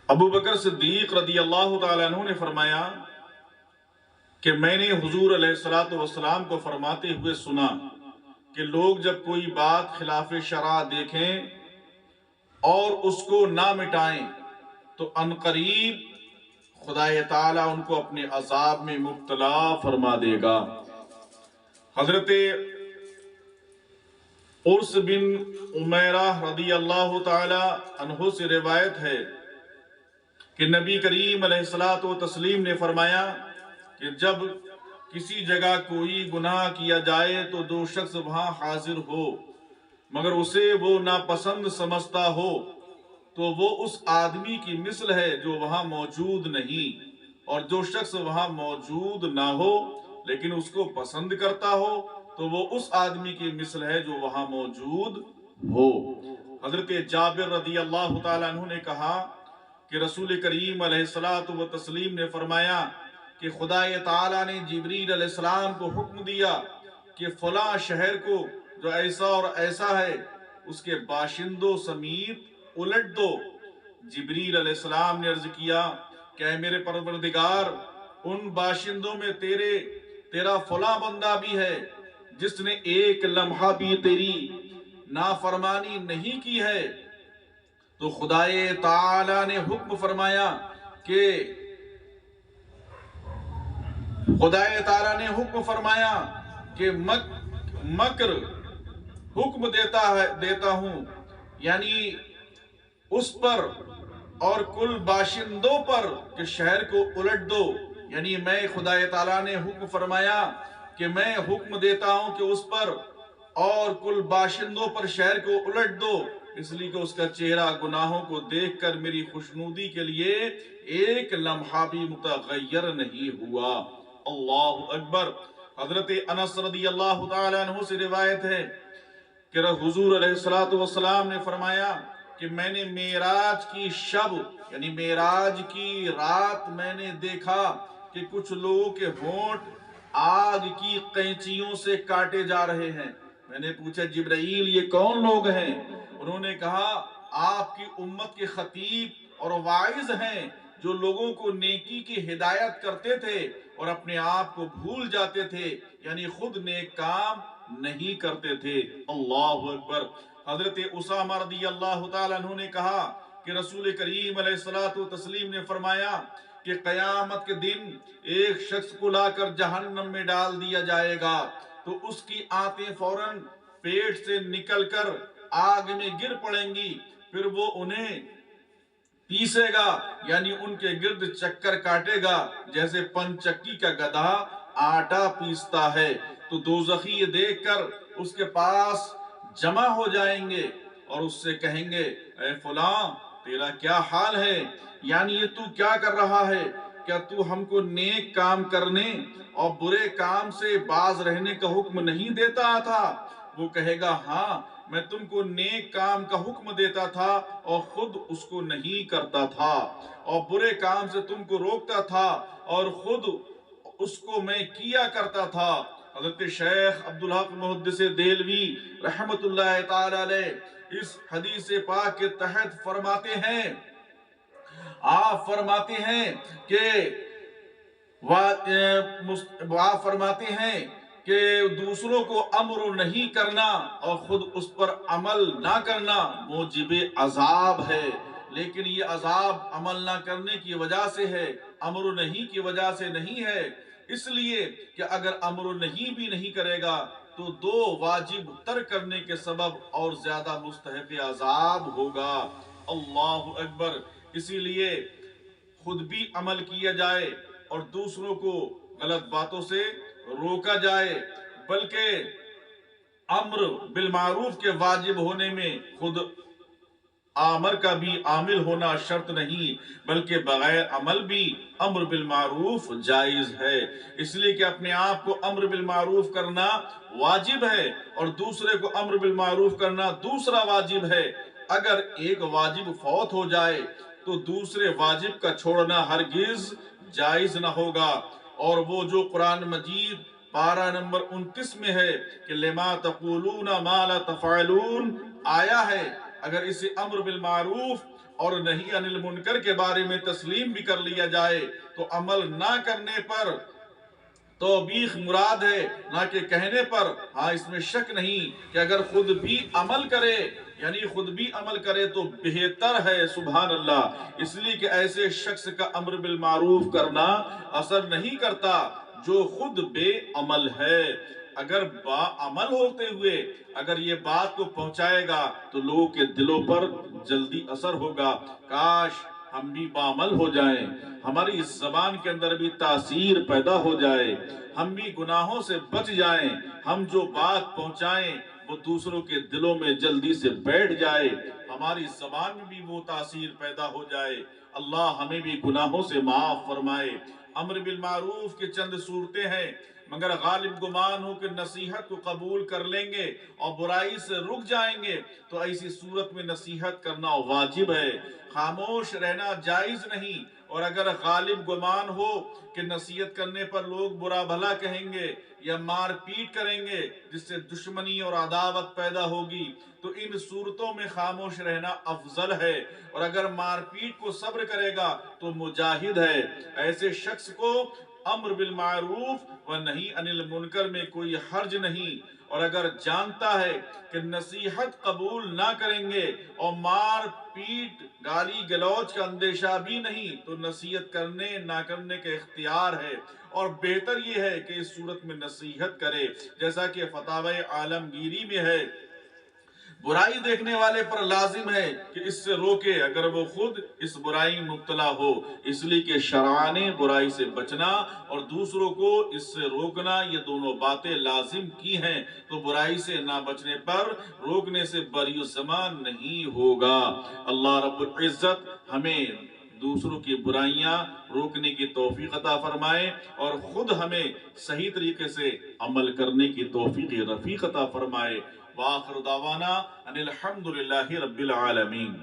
ابو بکر صدیق رضی اللہ تعالیٰ عنہ نے فرمایا کہ میں نے حضور علیہ الصلوۃ والسلام کو فرماتے ہوئے سنا کہ لوگ جب کوئی بات خلاف شرع دیکھیں اور اس کو نہ مٹائیں تو عنقریب خدا تعالیٰ ان کو اپنے عذاب میں مبتلا فرما دے گا۔ حضرت عرس بن عمیرہ رضی اللہ تعالی عنہ سے روایت ہے کہ نبی کریم علیہ الصلوۃ والتسلیم نے فرمایا کہ جب کسی جگہ کوئی گناہ کیا جائے تو دو شخص وہاں حاضر ہو مگر اسے وہ ناپسند سمجھتا ہو تو وہ اس آدمی کی مثل ہے جو وہاں موجود نہیں، اور جو شخص وہاں موجود نہ ہو لیکن اس کو پسند کرتا ہو تو وہ اس آدمی کی مثل ہے جو وہاں موجود ہو۔ حضرت جابر رضی اللہ تعالیٰ عنہ نے کہا کہ رسول کریم علیہ الصلوۃ والتسلیم نے فرمایا کہ خدا تعالیٰ نے جبریل علیہ السلام کو حکم دیا کہ فلاں شہر کو جو ایسا اور ایسا ہے اس کے باشندوں سمیت الٹ دو۔ جبریل علیہ السلام نے عرض کیا کہ اے میرے پروردگار، ان باشندوں میں تیرا فلاں بندہ بھی ہے جس نے ایک لمحہ بھی تیری نافرمانی نہیں کی ہے۔ تو خدائے تعالیٰ نے حکم فرمایا کہ مکر حکم دیتا ہوں، یعنی اس پر اور کل باشندوں پر کہ شہر کو الٹ دو، یعنی میں خدا تعالیٰ نے حکم فرمایا کہ میں حکم دیتا ہوں کہ اس پر اور کل باشندوں پر شہر کو الٹ دو، اس لیے کہ اس کا چہرہ گناہوں کو دیکھ کر میری خوشنودی کے لیے ایک لمحہ بھی متغیر نہیں ہوا۔ اللہ اکبر۔ حضرت انس رضی اللہ تعالیٰ عنہ سے روایت ہے کہ حضور علیہ الصلوۃ والسلام نے فرمایا کہ میں نے معراج کی شب یعنی معراج کی رات میں نے دیکھا کہ کچھ لوگوں کے ہونٹ آگ کی قینچیوں سے کاٹے جا رہے ہیں۔ میں نے پوچھا جبرائیل یہ کون لوگ ہیں؟ انہوں نے کہا آپ کی امت کے خطیب اور واعظ ہیں جو لوگوں کو نیکی کی ہدایت کرتے تھے اور اپنے آپ کو بھول جاتے تھے، یعنی خود نیک کام نہیں کرتے تھے۔ اللہ اکبر۔ حضرت اسامہ رضی اللہ تعالیٰ عنہ نے کہا کہ رسول کریم علیہ الصلوۃ والتسلیم نے فرمایا کہ قیامت کے دن ایک شخص کو لا کر جہنم میں ڈال دیا جائے گا تو اس کی آنتیں فوراً پیٹ سے نکل کر آگ میں گر پڑیں گی، پھر وہ انہیں پیسے گا، یعنی ان کے گرد چکر کاٹے گا جیسے پن چکی کا گدھا آٹا پیستا ہے، تو دوزخی یہ دیکھ کر اس کے پاس جمع ہو جائیں گے اور اس سے کہیں گے اے فلاں تیرا کیا حال ہے، یعنی یہ تو کیا کر رہا ہے؟ کیا تو ہم کو نیک کام کرنے اور برے کام سے باز رہنے کا حکم نہیں دیتا تھا؟ وہ کہے گا ہاں میں تم کو نیک کام کا حکم دیتا تھا اور خود اس کو نہیں کرتا تھا، اور برے کام سے تم کو روکتا تھا اور خود اس کو میں کیا کرتا تھا۔ حضرت شیخ عبدالحق محدث دہلوی رحمت اللہ تعالی علیہ اس حدیث پاک کے تحت فرماتے ہیں، آپ فرماتے ہیں کہ دوسروں کو امر نہیں کرنا اور خود اس پر عمل نہ کرنا موجب عذاب ہے، لیکن یہ عذاب عمل نہ کرنے کی وجہ سے ہے، امر نہیں کی وجہ سے نہیں ہے، اس لیے کہ اگر امر نہیں کرے گا تو دو واجب ترک کرنے کے سبب اور زیادہ مستحق عذاب ہوگا۔ اللہ اکبر۔ اسی لیے خود بھی عمل کیا جائے اور دوسروں کو غلط باتوں سے روکا جائے، بلکہ امر بالمعروف کے واجب ہونے میں خود آمر کا بھی عامل ہونا شرط نہیں، بلکہ بغیر عمل بھی امر بالمعروف جائز ہے، اس لیے کہ اپنے آپ کو امر بالمعروف کرنا واجب ہے اور دوسرے کو امر بالمعروف کرنا دوسرا واجب ہے۔ اگر ایک واجب فوت ہو جائے تو دوسرے واجب کا چھوڑنا ہرگز جائز نہ ہوگا، اور وہ جو قرآن مجید پارہ نمبر 29 میں ہے کہ لما تقولون ما لا تفعلون آیا ہے، اگر اسے امر بالمعروف اور نہیں انل منکر کے بارے میں تسلیم بھی کر لیا جائے تو عمل نہ کرنے پر توبیخ مراد ہے، نہ کہ کہنے پر۔ ہاں اس میں شک نہیں کہ اگر خود بھی عمل کرے، یعنی خود بھی عمل کرے تو بہتر ہے، سبحان اللہ۔ اس لیے کہ ایسے شخص کا امر بالمعروف کرنا اثر نہیں کرتا جو خود بے عمل ہے۔ اگر با عمل ہوتے ہوئے اگر یہ بات کو پہنچائے گا تو لوگوں کے دلوں پر جلدی اثر ہوگا۔ کاش ہم بھی بعمل ہو جائیں، ہماری اس زبان کے اندر بھی تاثیر پیدا ہو جائے، ہم بھی گناہوں سے بچ جائیں، ہم جو بات پہنچائیں وہ دوسروں کے دلوں میں جلدی سے بیٹھ جائے، ہماری زبان میں بھی وہ تاثیر پیدا ہو جائے۔ اللہ ہمیں بھی گناہوں سے معاف فرمائے۔ امر بالمعروف کے چند صورتیں ہیں، مگر غالب گمان ہو کہ نصیحت کو قبول کر لیں گے اور برائی سے رک جائیں گے تو ایسی صورت میں نصیحت کرنا واجب ہے، خاموش رہنا جائز نہیں۔ اور اگر غالب گمان ہو کہ نصیحت کرنے پر لوگ برا بھلا کہیں گے یا مار پیٹ کریں گے جس سے دشمنی اور عداوت پیدا ہوگی تو ان صورتوں میں خاموش رہنا افضل ہے، اور اگر مار پیٹ کو صبر کرے گا تو مجاہد ہے۔ ایسے شخص کو امر بالمعروف و نہی عن المنکر میں کوئی حرج نہیں، اور اگر جانتا ہے کہ نصیحت قبول نہ کریں گے اور مار پیٹ گالی گلوچ کا اندیشہ بھی نہیں تو نصیحت کرنے نہ کرنے کا اختیار ہے، اور بہتر یہ ہے کہ اس صورت میں نصیحت کرے، جیسا کہ فتاوی عالمگیری میں ہے۔ برائی دیکھنے والے پر لازم ہے کہ اس سے روکے اگر وہ خود اس برائی میں مبتلا ہو، اس لیے کہ شرع نے برائی سے بچنا اور دوسروں کو اس سے روکنا یہ دونوں باتیں لازم کی ہیں، تو برائی سے نہ بچنے پر روکنے سے بری زمان نہیں ہوگا۔ اللہ رب العزت ہمیں دوسروں کی برائیاں روکنے کی توفیق عطا فرمائے اور خود ہمیں صحیح طریقے سے عمل کرنے کی توفیق رفیق عطا فرمائے۔ وآخر دعوانا ان الحمدللہ رب العالمین۔